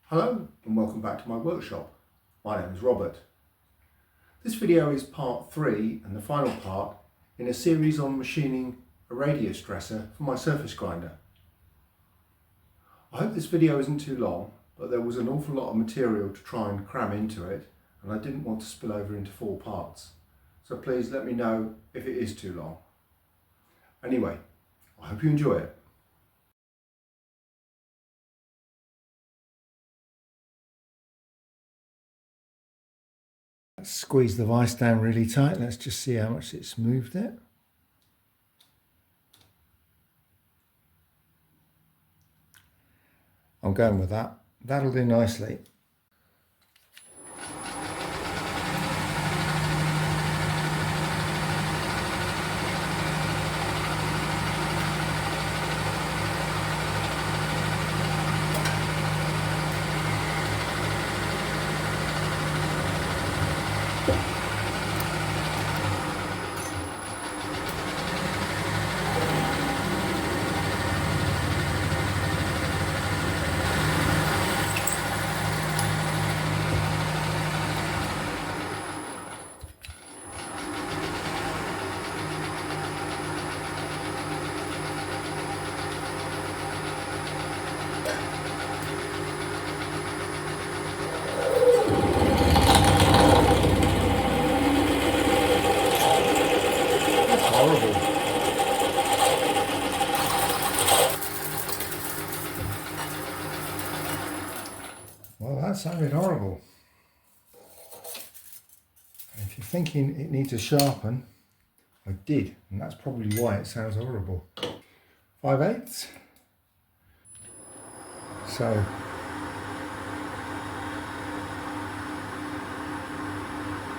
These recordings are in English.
Hello and welcome back to my workshop. My name is Robert. This video is part 3 and the final part in a series on machining a radius dresser for my surface grinder. I hope this video isn't too long, but there was an awful lot of material to try and cram into it and I didn't want to spill over into 4 parts. So please let me know if it is too long. Anyway, I hope you enjoy it. Squeeze the vise down really tight. Let's just see how much it's moved it. I'm going with that. That'll do nicely. Horrible. Well, that sounded horrible. And if you're thinking it needs a sharpen, I did, and that's probably why it sounds horrible. 5/8. So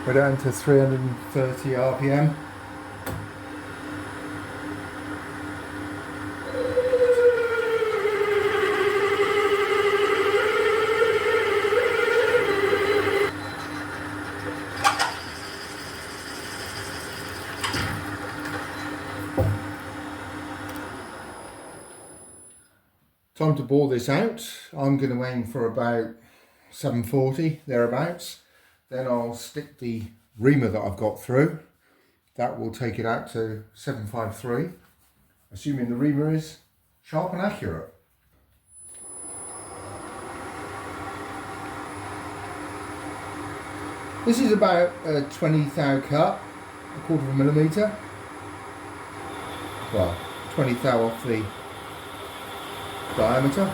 we're down to 330 RPM. Time to bore this out. I'm going to aim for about 740, thereabouts. Then I'll stick the reamer that I've got through. That will take it out to 753, assuming the reamer is sharp and accurate. This is about a 20 thou cut, 1/4 millimetre. Well, 20 thou off the diameter.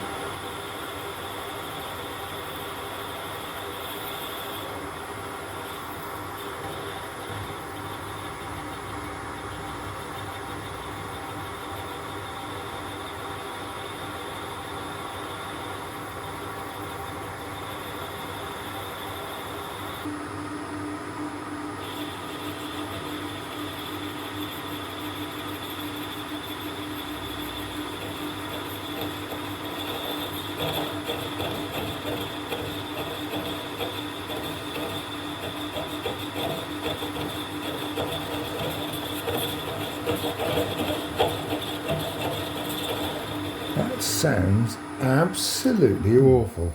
That sounds absolutely awful.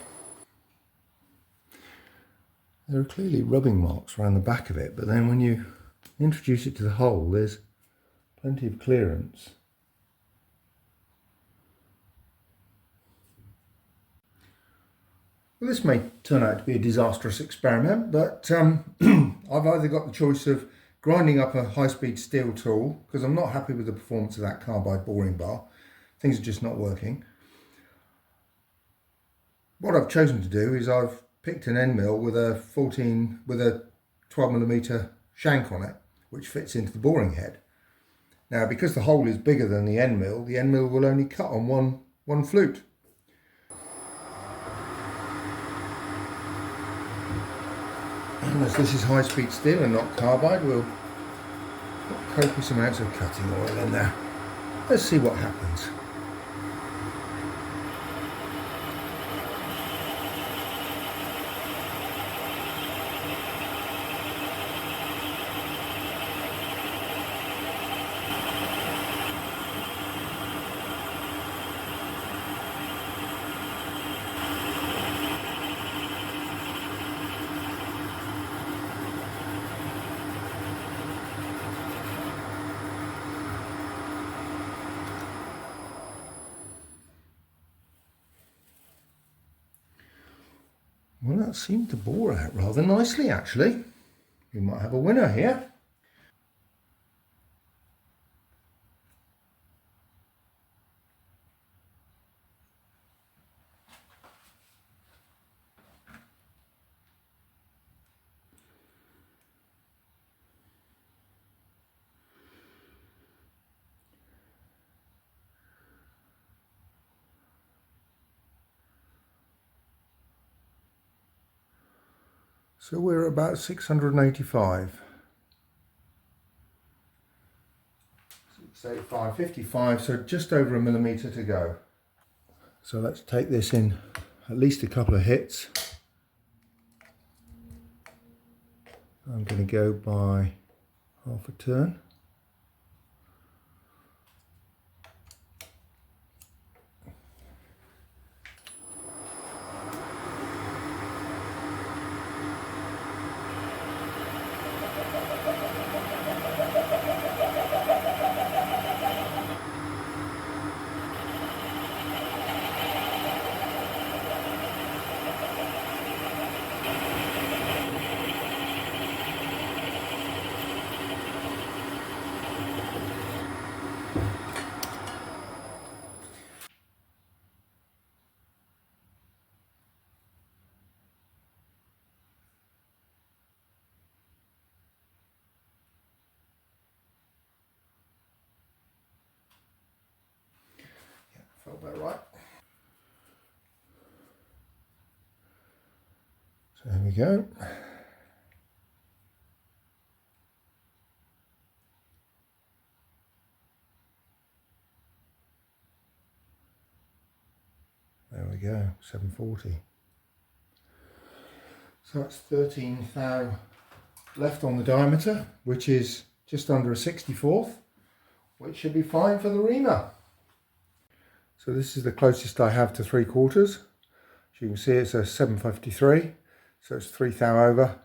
There are clearly rubbing marks around the back of it, but then when you introduce it to the hole, there's plenty of clearance. Well, this may turn out to be a disastrous experiment, but I've either got the choice of grinding up a high-speed steel tool, because I'm not happy with the performance of that carbide boring bar. Things are just not working. What I've chosen to do is I've picked an end mill with a 12mm shank on it, which fits into the boring head. Now, because the hole is bigger than the end mill will only cut on one flute. And as this is high-speed steel and not carbide, we'll put copious amounts of cutting oil in there. Let's see what happens. Well, that seemed to bore out rather nicely actually. We might have a winner here. So we're about 685. 685, 55, so just over a millimetre to go. So let's take this in at least a couple of hits. I'm going to go by half a turn. Felt about right. So there we go. There we go, 740. So that's 13 thou left on the diameter, which is just under a 64th, which should be fine for the reamer. So this is the closest I have to 3/4. As you can see, it's a 753, so it's 3 thou over.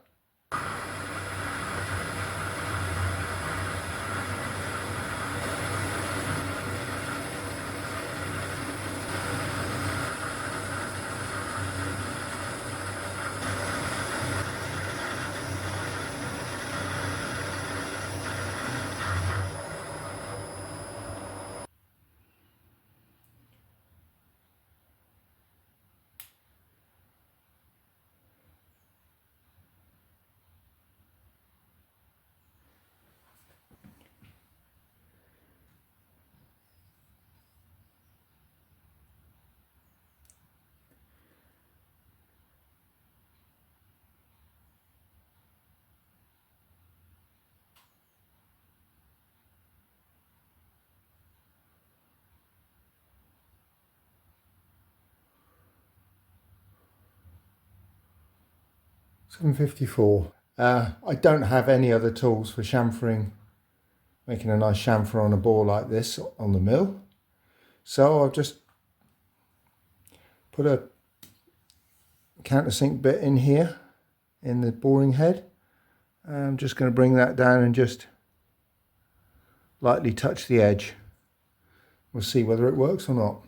$7.54. I don't have any other tools for chamfering, making a nice chamfer on a bore like this on the mill. So I've just put a countersink bit in here in the boring head. I'm just going to bring that down and just lightly touch the edge. We'll see whether it works or not.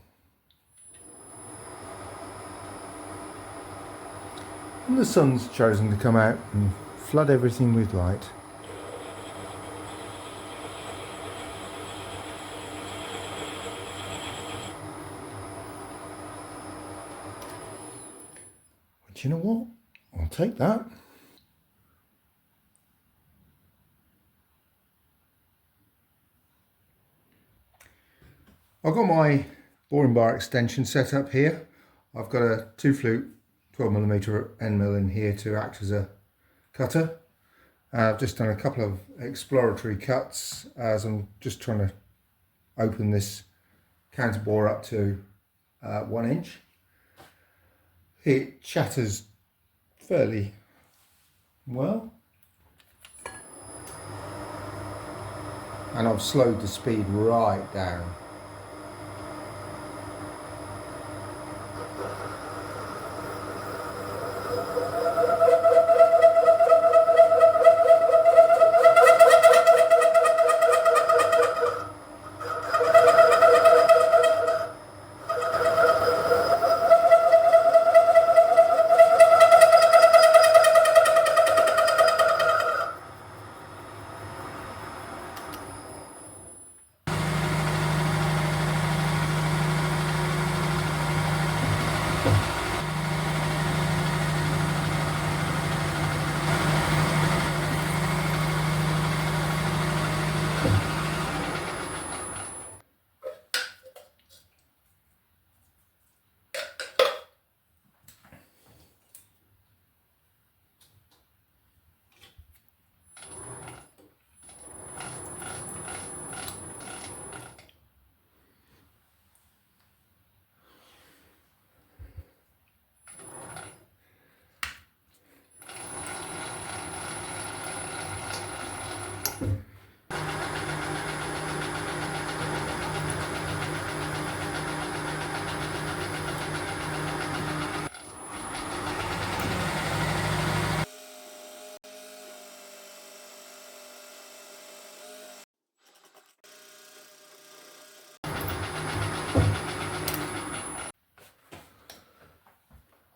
And the sun's chosen to come out and flood everything with light. But you know what? I'll take that. I've got my boring bar extension set up here. I've got a 2-flute 12mm end mill in here to act as a cutter. I've just done a couple of exploratory cuts as I'm just trying to open this counter bore up to 1 inch. It chatters fairly well, and I've slowed the speed right down.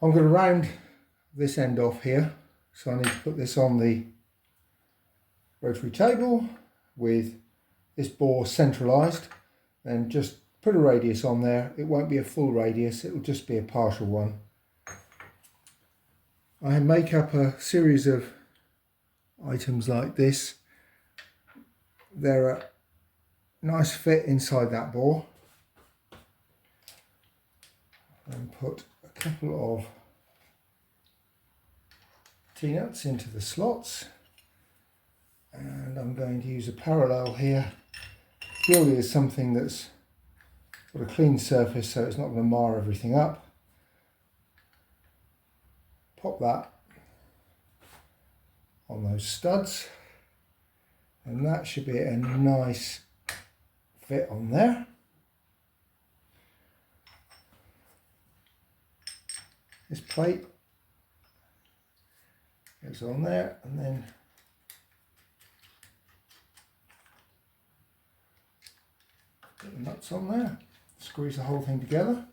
I'm going to round this end off here, so I need to put this on the rotary table with this bore centralised, and just put a radius on there. It won't be a full radius, it will just be a partial one. I make up a series of items like this. They're a nice fit inside that bore, and put a couple of T-nuts into the slots, and I'm going to use a parallel here purely as something that's got a clean surface so it's not going to mar everything up. Pop that on those studs, and that should be a nice fit on there. This plate goes on there, and then put the nuts on there, squeeze the whole thing together.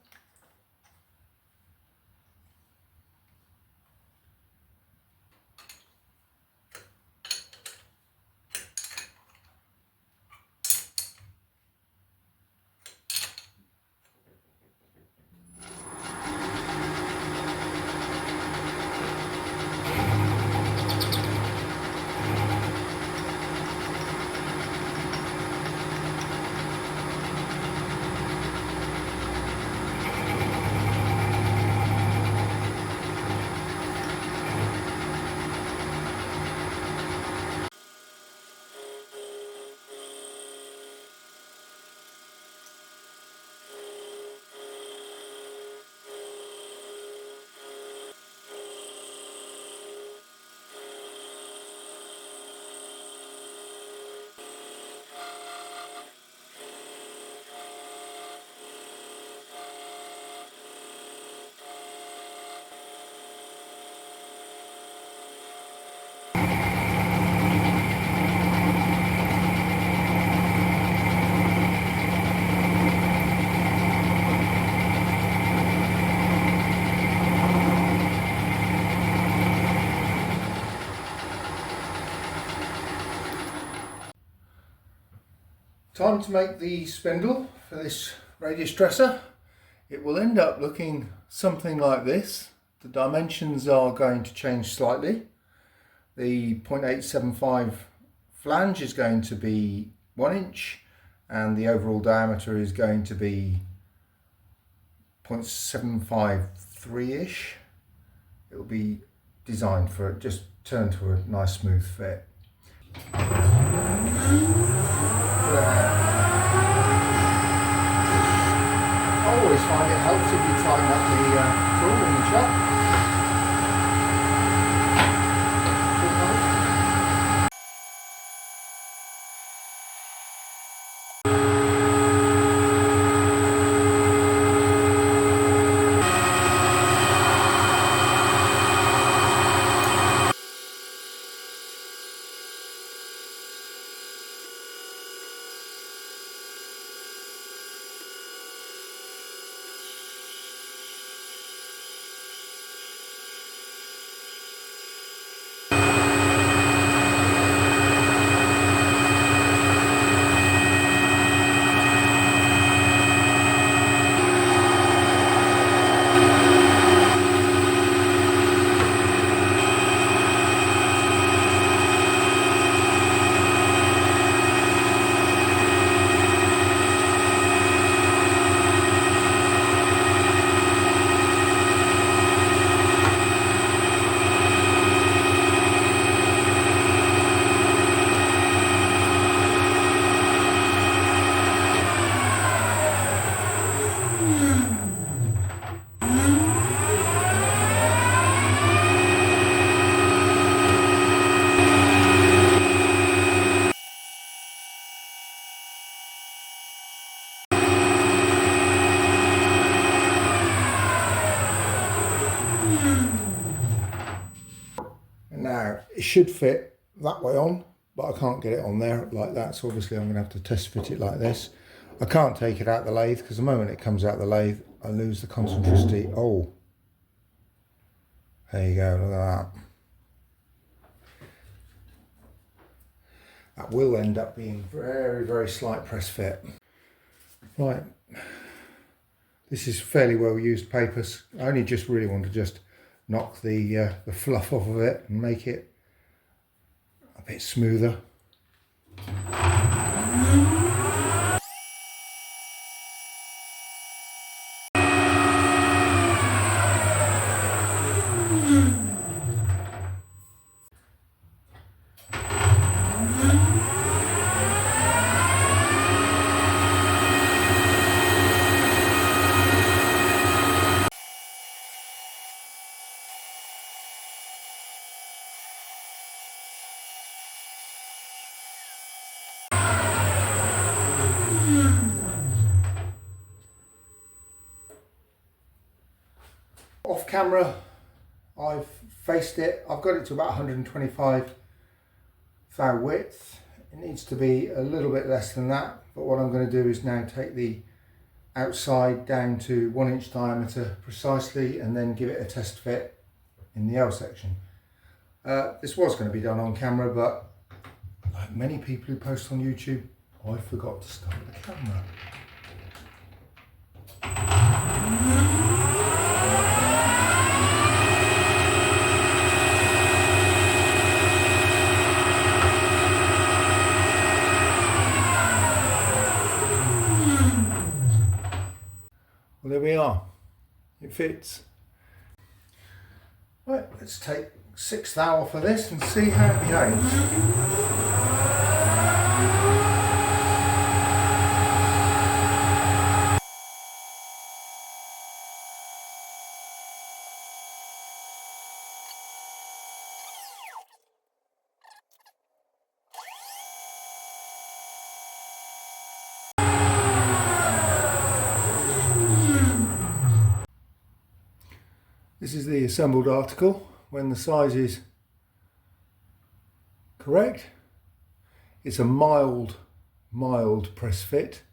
Time to make the spindle for this radius dresser. It will end up looking something like this. The dimensions are going to change slightly. The 0.875 flange is going to be 1 inch, and the overall diameter is going to be 0.753-ish. It will be designed for it, just turn to a nice smooth fit. I always find it helps if you tighten up the tool in the shop. it should fit that way on, but I can't get it on there like that, so obviously I'm going to have to test fit it like this. I can't take it out the lathe because the moment it comes out the lathe I lose the concentricity. Oh, there you go, look at that. That will end up being very, very slight press fit. Right, this is fairly well used papers. I only just really want to just knock the fluff off of it and make it a bit smoother. Off camera, I've faced it. I've got it to about 125 thou width. It needs to be a little bit less than that, but what I'm going to do is now take the outside down to 1 inch diameter precisely and then give it a test fit in the L section. This was going to be done on camera, but like many people who post on YouTube, I forgot to start the camera. Well, there we are. It fits. Right, let's take 6 thou off of this and see how it behaves. This is the assembled article when the size is correct. It's a mild press fit.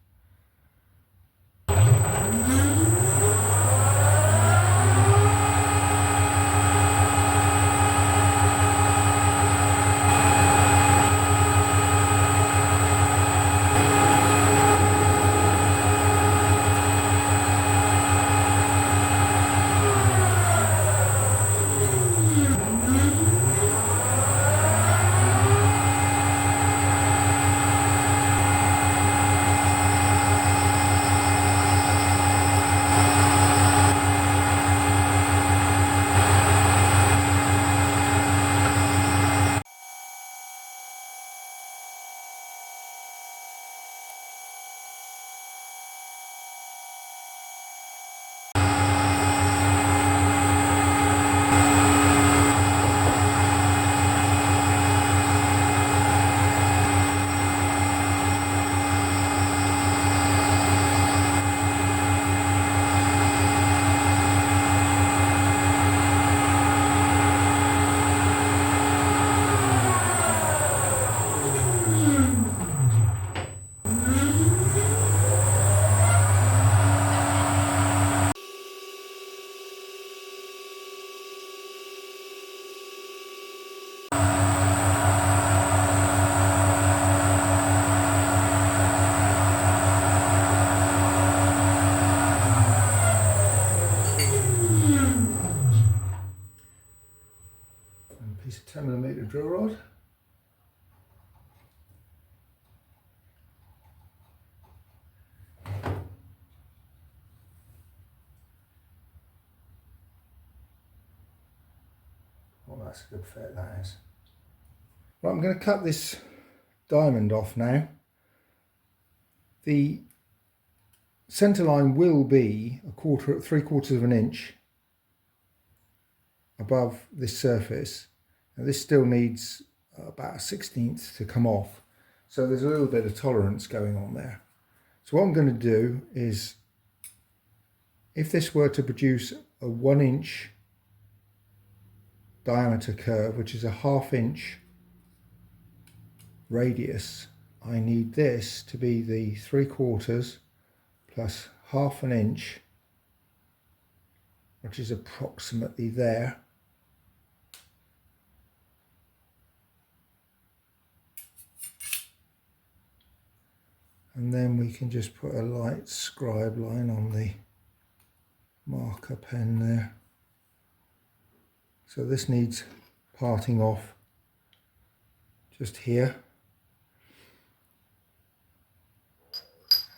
Piece of 10mm drill rod. Well, that's a good fit, that is. Right, I'm going to cut this diamond off now. The centre line will be 3/4 of an inch above this surface. Now this still needs about 1/16 to come off, so there's a little bit of tolerance going on there. So what I'm going to do is, if this were to produce a 1 inch diameter curve, which is a 1/2 inch radius, I need this to be the 3/4 plus 1/2 inch, which is approximately there. And then we can just put a light scribe line on the marker pen there. So this needs parting off just here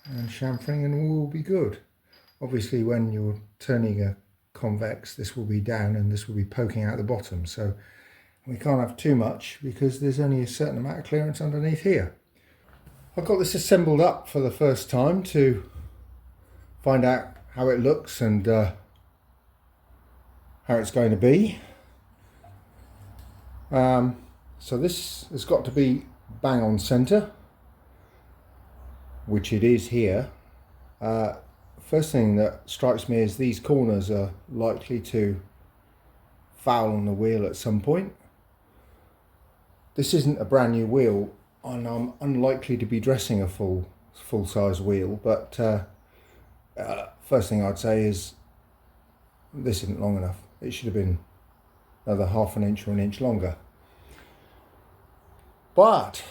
and chamfering, and all will be good. Obviously when you're turning a convex, this will be down and this will be poking out the bottom, so we can't have too much because there's only a certain amount of clearance underneath here. I've got this assembled up for the first time to find out how it looks and how it's going to be. So this has got to be bang on centre, which it is here. First thing that strikes me is these corners are likely to foul on the wheel at some point. This isn't a brand new wheel, and I'm unlikely to be dressing a full size wheel, but first thing I'd say is this isn't long enough. It should have been another 1/2 inch or an inch longer. But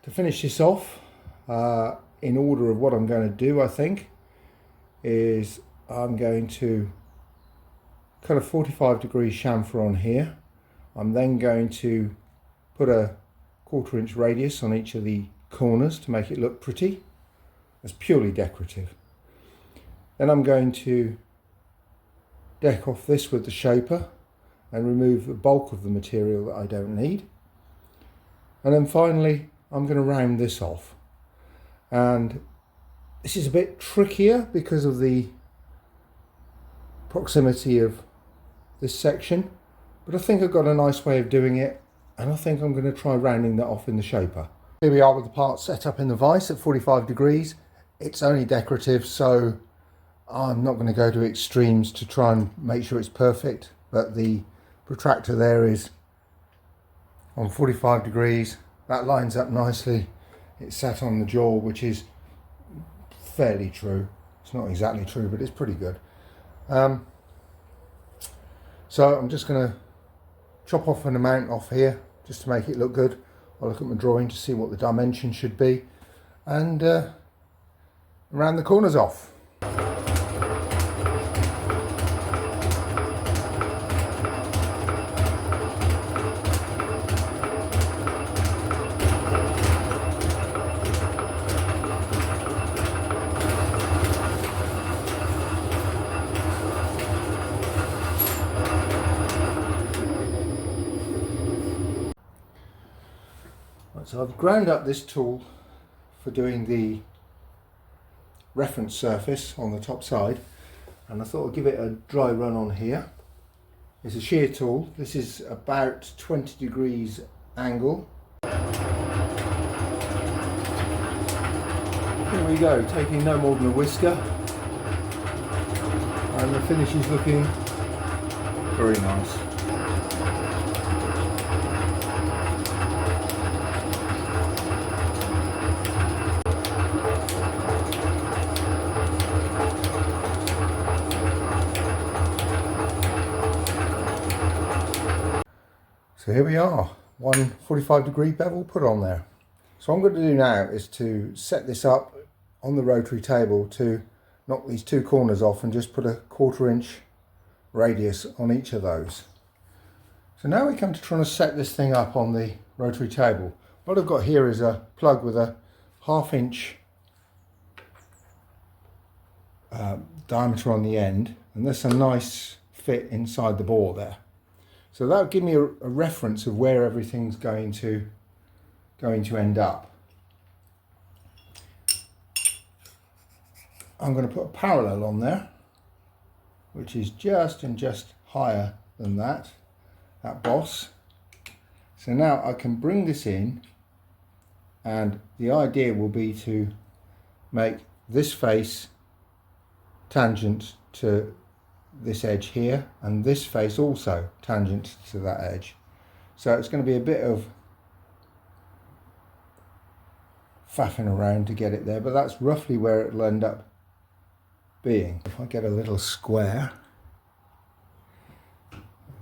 to finish this off, in order of what I'm going to do, I think, is I'm going to cut a 45-degree chamfer on here. I'm then going to put a 1/4 inch radius on each of the corners to make it look pretty. It's purely decorative. Then I'm going to deck off this with the shaper and remove the bulk of the material that I don't need. And then finally I'm going to round this off. And this is a bit trickier because of the proximity of this section, but I think I've got a nice way of doing it, and I think I'm going to try rounding that off in the shaper. Here we are with the part set up in the vise at 45 degrees. It's only decorative, so I'm not going to go to extremes to try and make sure it's perfect, but the protractor there is on 45 degrees. That lines up nicely. It's sat on the jaw, which is fairly true. It's not exactly true, but it's pretty good. So I'm just going to chop off an amount off here just to make it look good. I'll look at my drawing to see what the dimension should be, and round the corners off. So I've ground up this tool for doing the reference surface on the top side, and I thought I'd give it a dry run on here. It's a shear tool. This is about 20 degrees angle. Here we go, taking no more than a whisker, and the finish is looking very nice. So here we are, one 45-degree bevel put on there. So what I'm going to do now is to set this up on the rotary table to knock these two corners off and just put a 1/4 inch radius on each of those. So now we come to trying to set this thing up on the rotary table. What I've got here is a plug with a 1/2 inch diameter on the end, and there's a nice fit inside the bore there. So that'll give me a reference of where everything's going to end up. I'm going to put a parallel on there, which is just higher than that boss. So now I can bring this in, and the idea will be to make this face tangent to this edge here, and this face also tangent to that edge. So it's going to be a bit of faffing around to get it there, but that's roughly where it'll end up being. If I get a little square,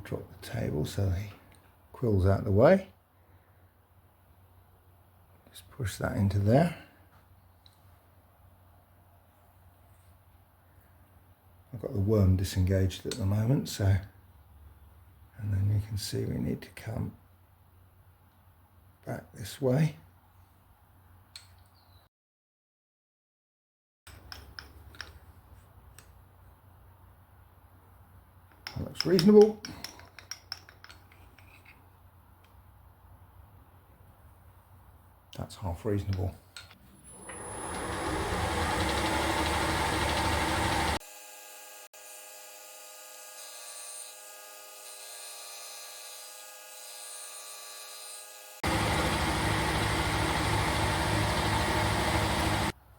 drop the table so the quill's out of the way, just push that into there. I've got the worm disengaged at the moment, so, and then you can see we need to come back this way. That looks reasonable. That's half reasonable.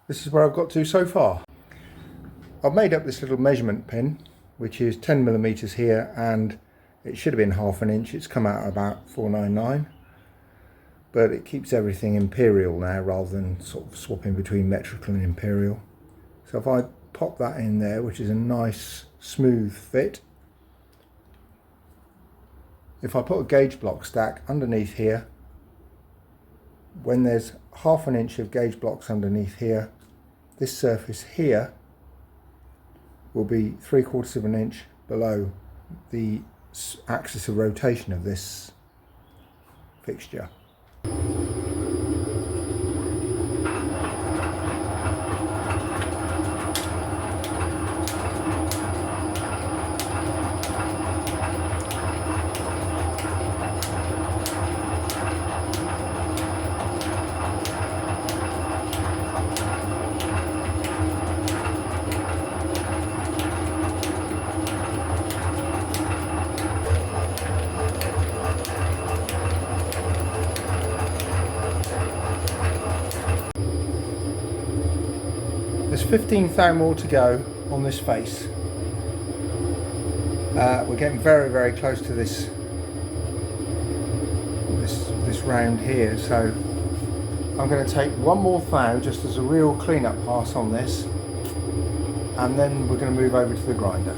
This is where I've got to so far. I've made up this little measurement pin, which is 10mm here, and it should have been ½ inch. It's come out about 499, but it keeps everything imperial now rather than sort of swapping between metrical and imperial. So if I pop that in there, which is a nice smooth fit, if I put a gauge block stack underneath here, when there's ½ inch of gauge blocks underneath here, this surface here will be 3/4 inch below the axis of rotation of this fixture. There's 15 thou more to go on this face. We're getting very, very close to this round here, so I'm going to take one more thou just as a real clean-up pass on this, and then we're going to move over to the grinder.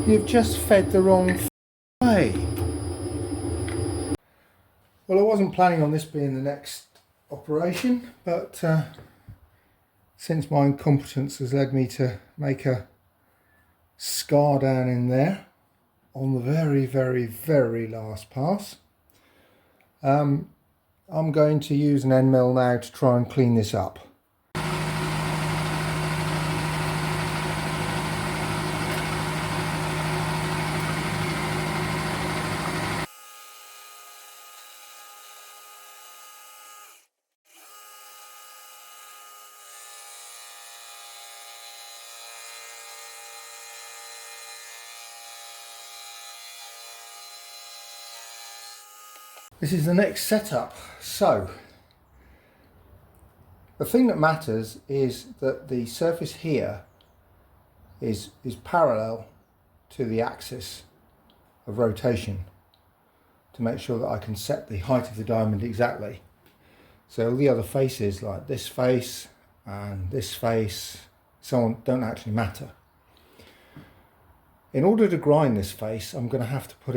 You've just fed the wrong way. Well, I wasn't planning on this being the next operation, but since my incompetence has led me to make a scar down in there on the very, very, very last pass, I'm going to use an end mill now to try and clean this up. This is the next setup. So the thing that matters is that the surface here is parallel to the axis of rotation to make sure that I can set the height of the diamond exactly. So all the other faces, like this face and this face, so on, don't actually matter. In order to grind this face, I'm going to have to put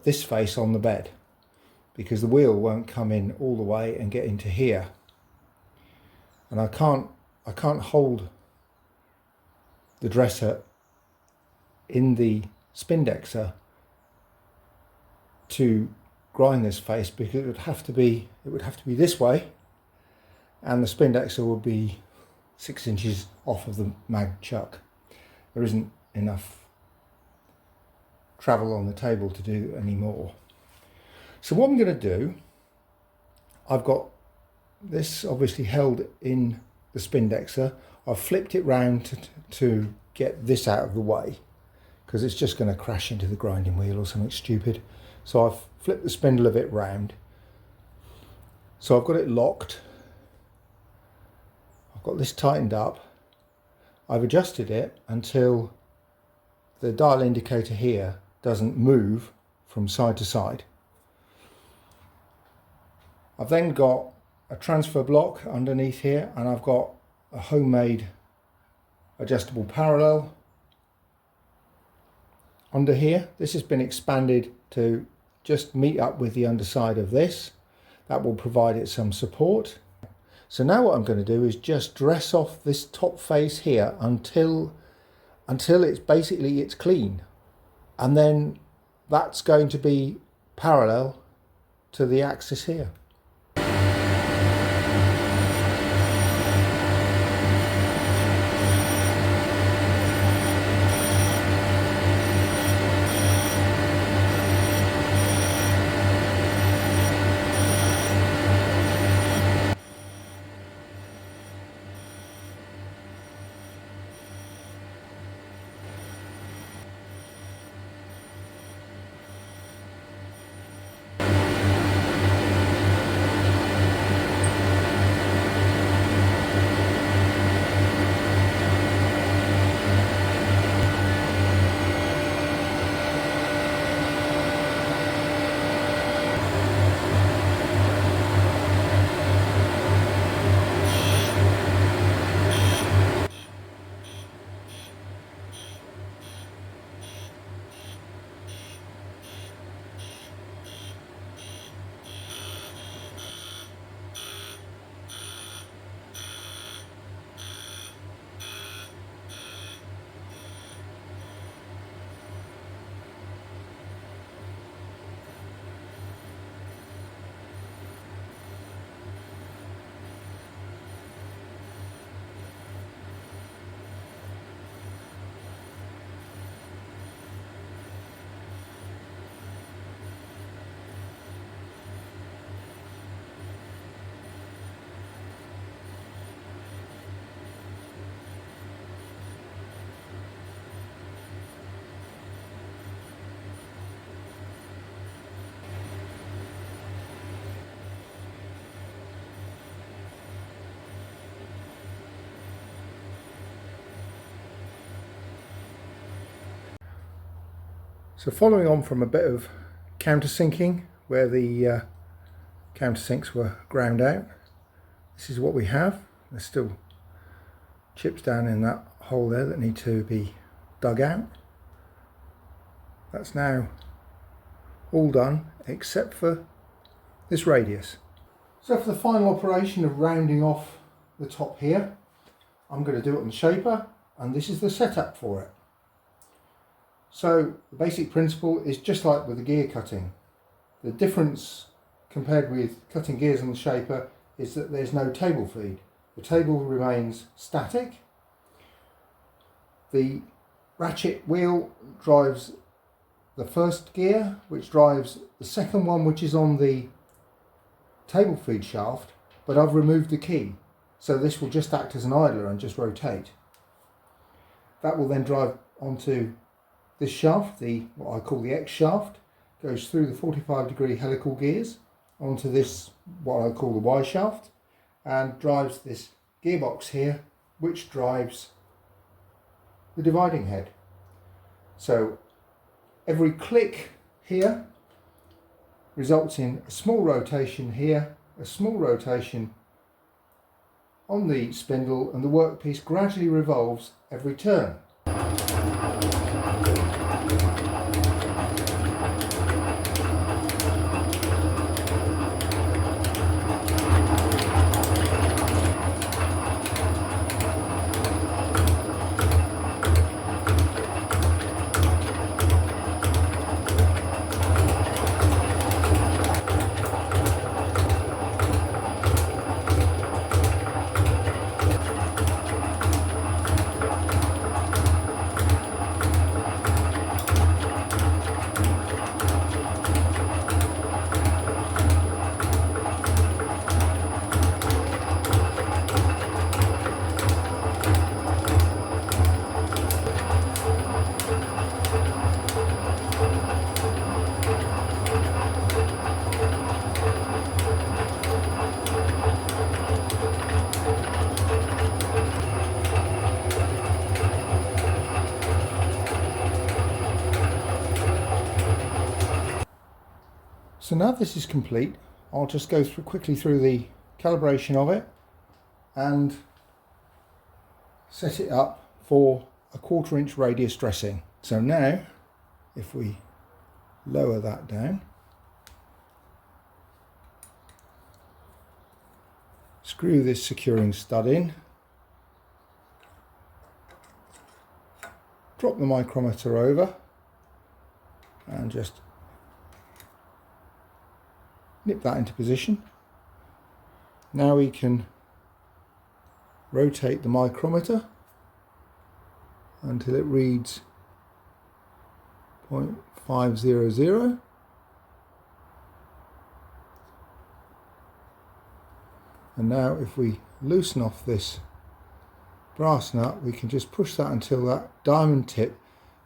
this face on the bed, because the wheel won't come in all the way and get into here, and I can't hold the dresser in the spindexer to grind this face, because it would have to be this way, and the spindexer would be 6 inches off of the mag chuck. There isn't enough travel on the table to do any more. So what I'm going to do, I've got this obviously held in the Spindexer. I've flipped it round to get this out of the way because it's just going to crash into the grinding wheel or something stupid. So I've flipped the spindle of it round. So I've got it locked. I've got this tightened up. I've adjusted it until the dial indicator here doesn't move from side to side. I've then got a transfer block underneath here, and I've got a homemade adjustable parallel under here. This has been expanded to just meet up with the underside of this. That will provide it some support. So now what I'm going to do is just dress off this top face here until it's clean, and then that's going to be parallel to the axis here. So following on from a bit of countersinking where the countersinks were ground out, this is what we have. There's still chips down in that hole there that need to be dug out. That's now all done except for this radius. So for the final operation of rounding off the top here, I'm going to do it on the shaper, and this is the setup for it. So the basic principle is just like with the gear cutting. The difference compared with cutting gears on the shaper is that there's no table feed. The table remains static. The ratchet wheel drives the first gear, which drives the second one, which is on the table feed shaft, but I've removed the key, so this will just act as an idler and just rotate. That will then drive onto this shaft, what I call the X shaft, goes through the 45-degree helical gears onto this, what I call the Y shaft, and drives this gearbox here, which drives the dividing head. So every click here results in a small rotation here, a small rotation on the spindle, and the workpiece gradually revolves every turn. So now this is complete, I'll just go quickly through the calibration of it and set it up for a 1/4 inch radius dressing. So now if we lower that down, screw this securing stud in, drop the micrometer over and just nip that into position. Now we can rotate the micrometer until it reads 0.500. And now if we loosen off this brass nut, we can just push that until that diamond tip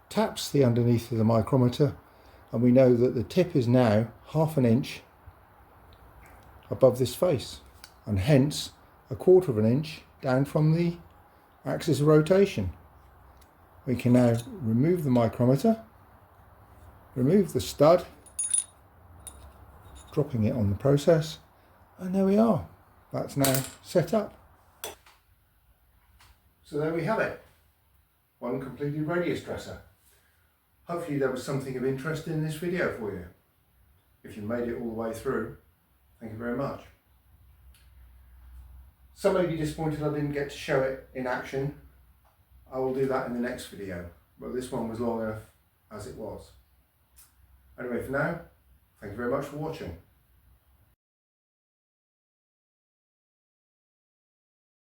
taps the underneath of the micrometer, and we know that the tip is now 1/2 inch above this face, and hence 1/4 inch down from the axis of rotation. We can now remove the micrometer, remove the stud, dropping it on the process, and there we are. That's now set up. So there we have it, one completed radius dresser. Hopefully there was something of interest in this video for you. If you made it all the way through, thank you very much. Some may be disappointed I didn't get to show it in action. I will do that in the next video, but this one was long enough as it was. Anyway, for now, thank you very much for watching.